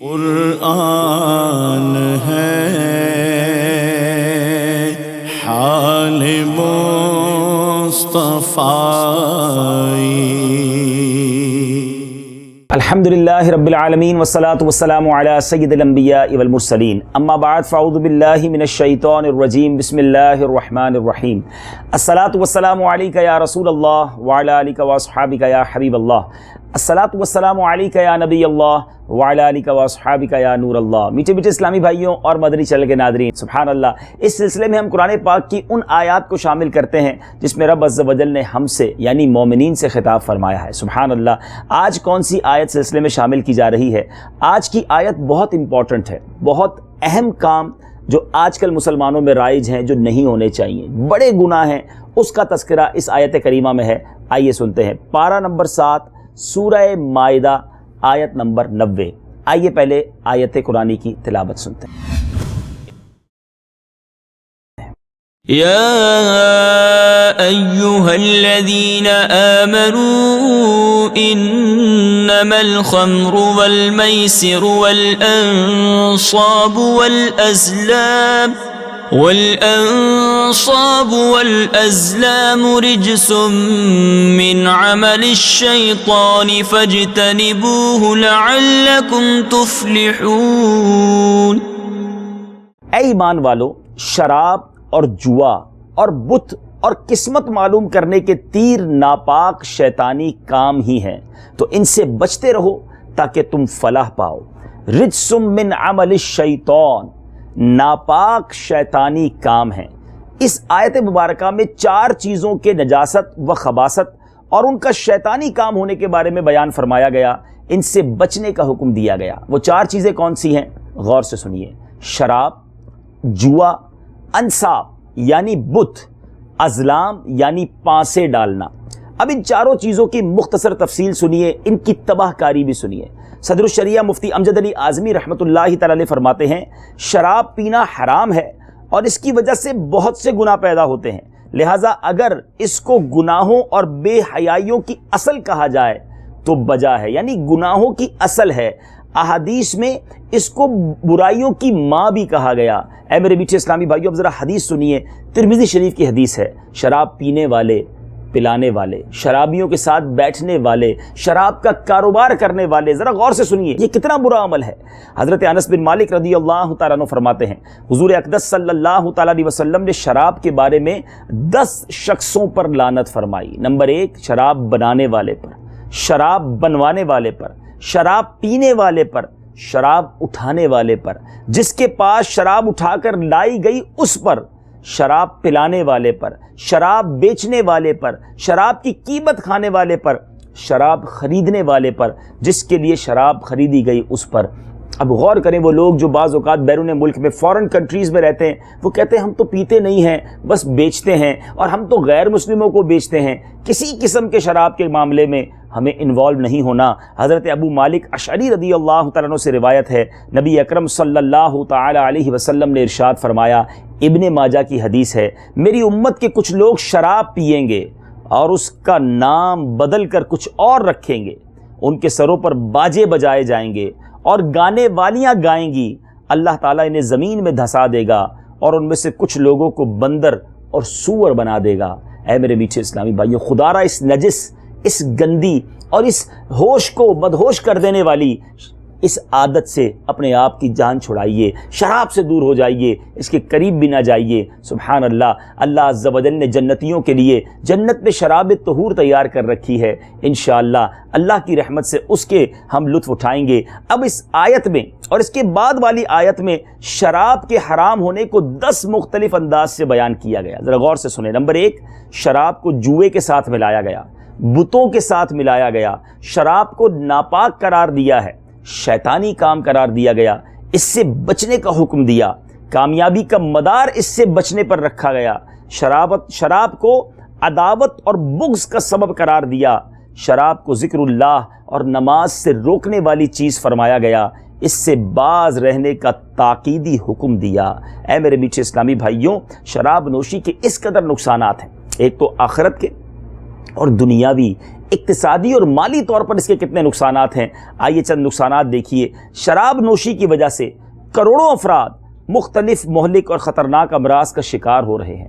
قرآن ہے حال مصطفی۔ الحمدللہ رب العالمین والصلاة والسلام علی سید الانبیاء والمرسلین، اما بعد فاعوذ باللہ من الشیطان الرجیم، بسم اللہ الرحمن الرحیم۔ الصلاة والسلام علیک یا رسول اللہ وعلی آلک واصحابک یا حبیب اللہ، الصلاة والسلام علیک یا نبی اللہ وعلی آلک واصحابک یا نور اللہ۔ میٹھے میٹھے اسلامی بھائیوں اور مدنی چینل کے ناظرین، سبحان اللہ، اس سلسلے میں ہم قرآن پاک کی ان آیات کو شامل کرتے ہیں جس میں رب عز و جل نے ہم سے یعنی مومنین سے خطاب فرمایا ہے۔ سبحان اللہ، آج کون سی آیت سلسلے میں شامل کی جا رہی ہے؟ آج کی آیت بہت امپورٹنٹ ہے، بہت اہم کام جو آج کل مسلمانوں میں رائج ہیں، جو نہیں ہونے چاہیے، بڑے گناہ ہیں، اس کا تذکرہ اس آیت کریمہ میں ہے۔ آئیے سنتے ہیں، پارہ نمبر 7 سورہ مائدہ آیت نمبر 90۔ آئیے پہلے آیت قرآنی کی تلاوت سنتے ہیں۔ یا ایہا الذین آمنوا انما الخمر والمیسر والانصاب والأزلام رجس من عمل الشیطان فاجتنبوه لعلکم تفلحون۔ اے ایمان والو، شراب اور جوا اور بت اور قسمت معلوم کرنے کے تیر ناپاک شیطانی کام ہی ہیں، تو ان سے بچتے رہو تاکہ تم فلاح پاؤ۔ رجس من عمل الشیطان، ناپاک شیطانی کام ہیں۔ اس آیت مبارکہ میں 4 چیزوں کے نجاست و خباثت اور ان کا شیطانی کام ہونے کے بارے میں بیان فرمایا گیا، ان سے بچنے کا حکم دیا گیا۔ وہ 4 چیزیں کون سی ہیں؟ غور سے سنیے۔ شراب، جوا، انصاب یعنی بت، ازلام یعنی پانسے ڈالنا۔ اب ان 4 چیزوں کی مختصر تفصیل سنیے، ان کی تباہ کاری بھی سنیے۔ صدر الشریعہ مفتی امجد علی اعظمی رحمۃ اللہ تعالی علیہ فرماتے ہیں، شراب پینا حرام ہے اور اس کی وجہ سے بہت سے گناہ پیدا ہوتے ہیں، لہٰذا اگر اس کو گناہوں اور بے حیائیوں کی اصل کہا جائے تو بجا ہے، یعنی گناہوں کی اصل ہے۔ احادیث میں اس کو برائیوں کی ماں بھی کہا گیا۔ اے میرے میٹھے اسلامی بھائیو، اب ذرا حدیث سنیے، ترمذی شریف کی حدیث ہے۔ شراب پینے والے، پلانے والے، شرابیوں کے ساتھ بیٹھنے والے، شراب کا کاروبار کرنے والے، ذرا غور سے سنیے، یہ کتنا برا عمل ہے۔ حضرت انس بن مالک رضی اللہ تعالیٰ عنہ فرماتے ہیں، حضور اقدس صلی اللہ تعالیٰ علیہ وسلم نے شراب کے بارے میں 10 شخصوں پر لعنت فرمائی۔ نمبر 1، شراب بنانے والے پر، شراب بنوانے والے پر، شراب پینے والے پر، شراب اٹھانے والے پر، جس کے پاس شراب اٹھا کر لائی گئی اس پر، شراب پلانے والے پر، شراب بیچنے والے پر، شراب کی قیمت کھانے والے پر، شراب خریدنے والے پر، جس کے لیے شراب خریدی گئی اس پر۔ اب غور کریں، وہ لوگ جو بعض اوقات بیرون ملک میں فورن کنٹریز میں رہتے ہیں، وہ کہتے ہیں ہم تو پیتے نہیں ہیں، بس بیچتے ہیں، اور ہم تو غیر مسلموں کو بیچتے ہیں، کسی قسم کے شراب کے معاملے میں ہمیں انوالو نہیں ہونا۔ حضرت ابو مالک اشعری رضی اللہ تعالیٰ عنہ سے روایت ہے، نبی اکرم صلی اللہ تعالیٰ علیہ وسلم نے ارشاد فرمایا، ابن ماجہ کی حدیث ہے، میری امت کے کچھ لوگ شراب پئیں گے اور اس کا نام بدل کر کچھ اور رکھیں گے، ان کے سروں پر باجے بجائے جائیں گے اور گانے والیاں گائیں گی، اللہ تعالیٰ انہیں زمین میں دھسا دے گا اور ان میں سے کچھ لوگوں کو بندر اور سور بنا دے گا۔ اے میرے میٹھے اسلامی بھائیو، خدا را اس نجس، اس گندی اور اس ہوش کو مدہوش کر دینے والی اس عادت سے اپنے آپ کی جان چھڑائیے، شراب سے دور ہو جائیے، اس کے قریب بھی نہ جائیے۔ سبحان اللہ، اللہ عز و جل نے جنتیوں کے لیے جنت میں شراب طہور تیار کر رکھی ہے، انشاءاللہ اللہ کی رحمت سے اس کے ہم لطف اٹھائیں گے۔ اب اس آیت میں اور اس کے بعد والی آیت میں شراب کے حرام ہونے کو 10 مختلف انداز سے بیان کیا گیا، ذرا غور سے سنیں۔ نمبر 1، شراب کو جوئے کے ساتھ ملایا گیا، بتوں کے ساتھ ملایا گیا، شراب کو ناپاک قرار دیا ہے، شیطانی کام قرار دیا گیا، اس سے بچنے کا حکم دیا، کامیابی کا مدار اس سے بچنے پر رکھا گیا، شراب کو عداوت اور بغض کا سبب قرار دیا، شراب کو ذکر اللہ اور نماز سے روکنے والی چیز فرمایا گیا، اس سے باز رہنے کا تاکیدی حکم دیا۔ اے میرے میٹھے اسلامی بھائیوں، شراب نوشی کے اس قدر نقصانات ہیں، ایک تو آخرت کے اور دنیاوی اقتصادی اور مالی طور پر اس کے کتنے نقصانات ہیں، آئیے چند نقصانات دیکھیے۔ شراب نوشی کی وجہ سے کروڑوں افراد مختلف مہلک اور خطرناک امراض کا شکار ہو رہے ہیں،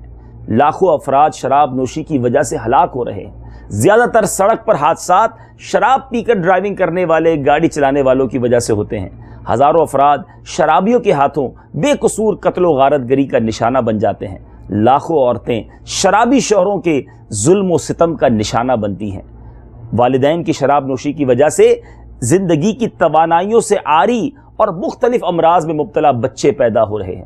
لاکھوں افراد شراب نوشی کی وجہ سے ہلاک ہو رہے ہیں، زیادہ تر سڑک پر حادثات شراب پی کر ڈرائیونگ کرنے والے گاڑی چلانے والوں کی وجہ سے ہوتے ہیں، ہزاروں افراد شرابیوں کے ہاتھوں بے قصور قتل و غارت گری کا نشانہ بن جاتے ہیں، لاکھوں عورتیں شرابی شوہروں کے ظلم و ستم کا نشانہ بنتی ہیں، والدین کی شراب نوشی کی وجہ سے زندگی کی توانائیوں سے عاری اور مختلف امراض میں مبتلا بچے پیدا ہو رہے ہیں،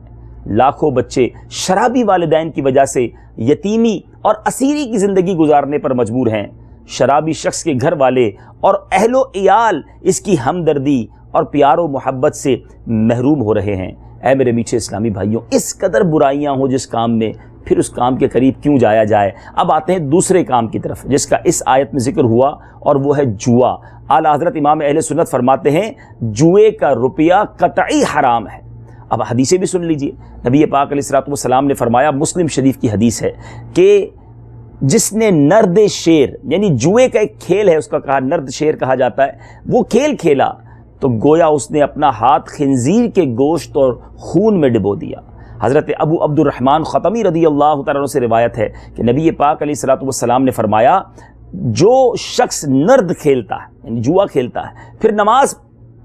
لاکھوں بچے شرابی والدین کی وجہ سے یتیمی اور اسیری کی زندگی گزارنے پر مجبور ہیں، شرابی شخص کے گھر والے اور اہل و عیال اس کی ہمدردی اور پیار و محبت سے محروم ہو رہے ہیں۔ اے میرے میٹھے اسلامی بھائیوں، اس قدر برائیاں ہوں جس کام میں، پھر اس کام کے قریب کیوں جایا جائے؟ اب آتے ہیں دوسرے کام کی طرف جس کا اس آیت میں ذکر ہوا، اور وہ ہے جوا۔ اعلیٰ حضرت امام اہل سنت فرماتے ہیں جوئے کا روپیہ قطعی حرام ہے۔ اب حدیثیں بھی سن لیجئے، نبی پاک علیہ الصلوۃ والسلام نے فرمایا، مسلم شریف کی حدیث ہے کہ جس نے نرد شیر، یعنی جوئے کا ایک کھیل ہے، اس کا کہا نرد شیر کہا جاتا ہے، وہ کھیل کھیلا تو گویا اس نے اپنا ہاتھ خنزیر کے گوشت اور خون میں ڈبو دیا۔ حضرت ابو عبد الرحمن خطمی رضی اللہ تعالیٰ عنہ سے روایت ہے کہ نبی پاک علیہ الصلوۃ والسلام نے فرمایا، جو شخص نرد کھیلتا ہے یعنی جوا کھیلتا ہے پھر نماز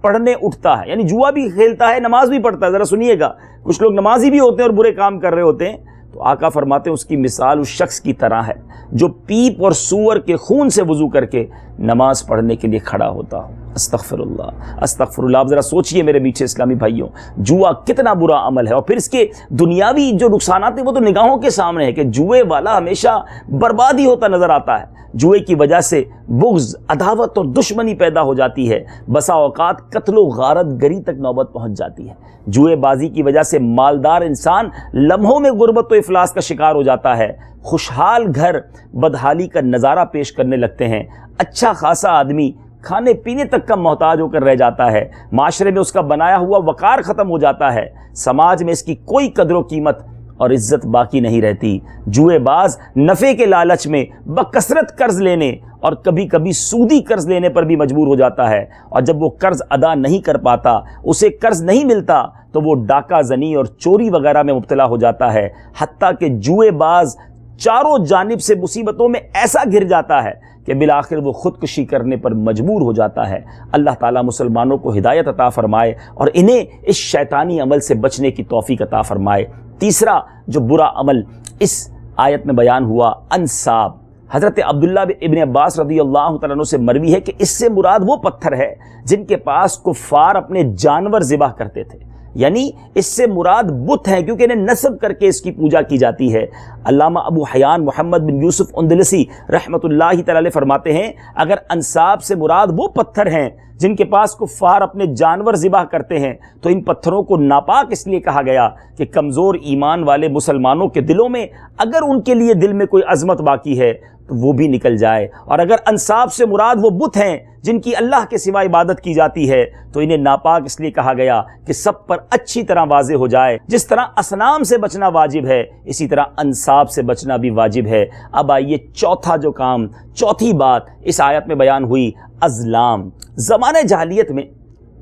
پڑھنے اٹھتا ہے، یعنی جوا بھی کھیلتا ہے نماز بھی پڑھتا ہے، ذرا سنیے گا، کچھ لوگ نمازی بھی ہوتے ہیں اور برے کام کر رہے ہوتے ہیں، تو آقا فرماتے ہیں اس کی مثال اس شخص کی طرح ہے جو پیپ اور سور کے خون سے وضو کر کے نماز پڑھنے کے لیے کھڑا ہوتا ہو۔ استغفر اللہ استغفر اللہ۔ آپ ذرا سوچئے میرے میٹھے اسلامی بھائیوں، جوا کتنا برا عمل ہے، اور پھر اس کے دنیاوی جو نقصانات ہیں وہ تو نگاہوں کے سامنے ہے کہ جوئے والا ہمیشہ بربادی ہوتا نظر آتا ہے، جوئے کی وجہ سے بغض، عداوت اور دشمنی پیدا ہو جاتی ہے، بسا اوقات قتل و غارت گری تک نوبت پہنچ جاتی ہے، جوئے بازی کی وجہ سے مالدار انسان لمحوں میں غربت و افلاس کا شکار ہو جاتا ہے، خوشحال گھر بدحالی کا نظارہ پیش کرنے لگتے ہیں، اچھا خاصا آدمی کھانے پینے تک کا محتاج ہو کر رہ جاتا ہے، معاشرے میں اس کا بنایا ہوا وقار ختم ہو جاتا ہے، سماج میں اس کی کوئی قدر و قیمت اور عزت باقی نہیں رہتی۔ جوئے باز نفع کے لالچ میں بکثرت قرض لینے اور کبھی کبھی سودی قرض لینے پر بھی مجبور ہو جاتا ہے، اور جب وہ قرض ادا نہیں کر پاتا، اسے قرض نہیں ملتا، تو وہ ڈاکہ زنی اور چوری وغیرہ میں مبتلا ہو جاتا ہے، حتیٰ کہ جوئے باز چاروں جانب سے مصیبتوں میں ایسا گھر جاتا ہے کہ بالآخر وہ خودکشی کرنے پر مجبور ہو جاتا ہے۔ اللہ تعالیٰ مسلمانوں کو ہدایت عطا فرمائے اور انہیں اس شیطانی عمل سے بچنے کی توفیق عطا فرمائے۔ تیسرا جو برا عمل اس آیت میں بیان ہوا، انصاب۔ حضرت عبداللہ ابن عباس رضی اللہ تعالیٰ عنہ سے مروی ہے کہ اس سے مراد وہ پتھر ہے جن کے پاس کفار اپنے جانور ذبح کرتے تھے، یعنی اس سے مراد بت ہیں کیونکہ انہیں نصب کر کے اس کی پوجا کی جاتی ہے۔ علامہ ابو حیان محمد بن یوسف اندلسی رحمۃ اللہ تعالی علیہ فرماتے ہیں، اگر انصاب سے مراد وہ پتھر ہیں جن کے پاس کفار اپنے جانور ذبح کرتے ہیں تو ان پتھروں کو ناپاک اس لیے کہا گیا کہ کمزور ایمان والے مسلمانوں کے دلوں میں اگر ان کے لیے دل میں کوئی عظمت باقی ہے تو وہ بھی نکل جائے، اور اگر انصاب سے مراد وہ بت ہیں جن کی اللہ کے سوا عبادت کی جاتی ہے تو انہیں ناپاک اس لیے کہا گیا کہ سب پر اچھی طرح واضح ہو جائے، جس طرح اصنام سے بچنا واجب ہے اسی طرح انصاب سے بچنا بھی واجب ہے۔ اب آئیے چوتھی بات اس آیت میں بیان ہوئی، ازلام۔ زمانہ جاہلیت میں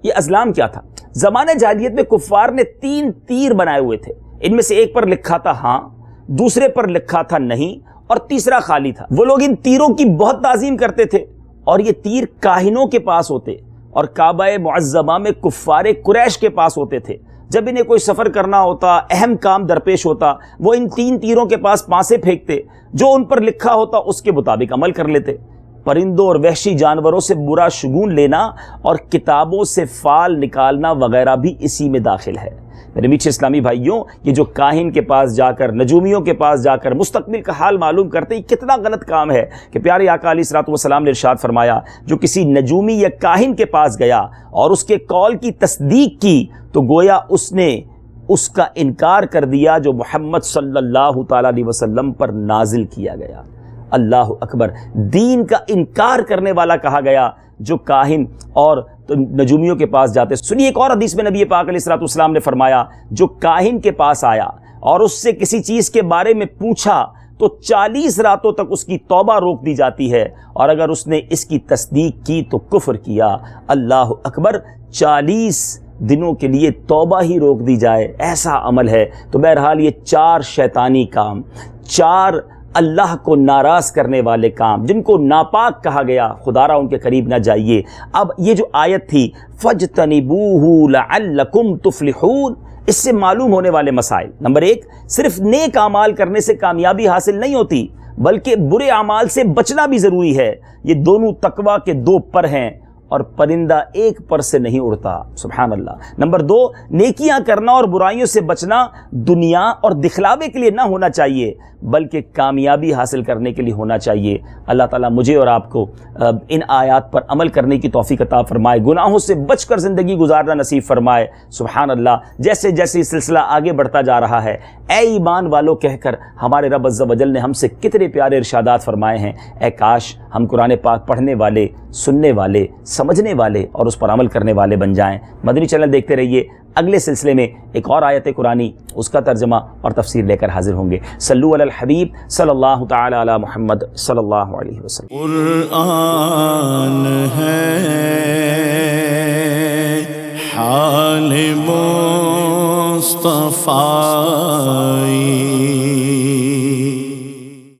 یہ ازلام کیا تھا؟ زمانہ جاہلیت میں کفار نے 3 تیر بنائے ہوئے تھے، ان میں سے ایک پر لکھا تھا ہاں، دوسرے پر لکھا تھا نہیں، اور تیسرا خالی تھا۔ وہ لوگ ان تیروں کی بہت تعظیم کرتے تھے، اور یہ تیر کاہنوں کے پاس ہوتے اور کعبہ معظمہ میں کفار قریش کے پاس ہوتے تھے۔ جب انہیں کوئی سفر کرنا ہوتا، اہم کام درپیش ہوتا، وہ ان 3 تیروں کے پاس پانسے پھینکتے، جو ان پر لکھا ہوتا اس کے مطابق عمل کر لیتے۔ پرندوں اور وحشی جانوروں سے برا شگون لینا اور کتابوں سے فال نکالنا وغیرہ بھی اسی میں داخل ہے۔ میرے میٹھے اسلامی بھائیوں، یہ جو کاہن کے پاس جا کر، نجومیوں کے پاس جا کر مستقبل کا حال معلوم کرتے، یہ کتنا غلط کام ہے کہ پیارے آقا علیہ الصلوۃ والسلام نے ارشاد فرمایا، جو کسی نجومی یا کاہن کے پاس گیا اور اس کے قول کی تصدیق کی تو گویا اس نے اس کا انکار کر دیا جو محمد صلی اللہ تعالیٰ علیہ وسلم پر نازل کیا گیا۔ اللہ اکبر، دین کا انکار کرنے والا کہا گیا جو کاہن اور نجومیوں کے پاس جاتے۔ سنیے ایک اور حدیث میں نبی پاک علیہ الصلوۃ والسلام نے فرمایا، جو کاہن کے پاس آیا اور اس سے کسی چیز کے بارے میں پوچھا تو 40 راتوں تک اس کی توبہ روک دی جاتی ہے، اور اگر اس نے اس کی تصدیق کی تو کفر کیا۔ اللہ اکبر، 40 دنوں کے لیے توبہ ہی روک دی جائے، ایسا عمل ہے۔ تو بہرحال یہ 4 شیطانی کام، 4 اللہ کو ناراض کرنے والے کام جن کو ناپاک کہا گیا، خدا را ان کے قریب نہ جائیے۔ اب یہ جو آیت تھی فَاجْتَنِبُوهُ لَعَلَّكُمْ تُفْلِحُونَ، اس سے معلوم ہونے والے مسائل: نمبر 1، صرف نیک اعمال کرنے سے کامیابی حاصل نہیں ہوتی، بلکہ برے اعمال سے بچنا بھی ضروری ہے۔ یہ دونوں تقویٰ کے 2 پر ہیں، اور پرندہ ایک پر سے نہیں اڑتا، سبحان اللہ۔ نمبر 2، نیکیاں کرنا اور برائیوں سے بچنا دنیا اور دکھلاوے کے لیے نہ ہونا چاہیے، بلکہ کامیابی حاصل کرنے کے لیے ہونا چاہیے۔ اللہ تعالیٰ مجھے اور آپ کو ان آیات پر عمل کرنے کی توفیق عطا فرمائے، گناہوں سے بچ کر زندگی گزارنا نصیب فرمائے، سبحان اللہ۔ جیسے جیسے یہ سلسلہ آگے بڑھتا جا رہا ہے، اے ایمان والو کہہ کر ہمارے رب عز و جل نے ہم سے کتنے پیارے ارشادات فرمائے ہیں۔ اے کاش ہم قرآن پاک پڑھنے والے، سننے والے، سمجھنے والے اور اس پر عمل کرنے والے بن جائیں۔ مدنی چینل دیکھتے رہیے، اگلے سلسلے میں ایک اور آیت قرآنی، اس کا ترجمہ اور تفسیر لے کر حاضر ہوں گے۔ صلو علی الحبیب صلی اللہ تعالی علی محمد صلی اللہ علیہ وسلم۔ قرآن ہے حال مصطفی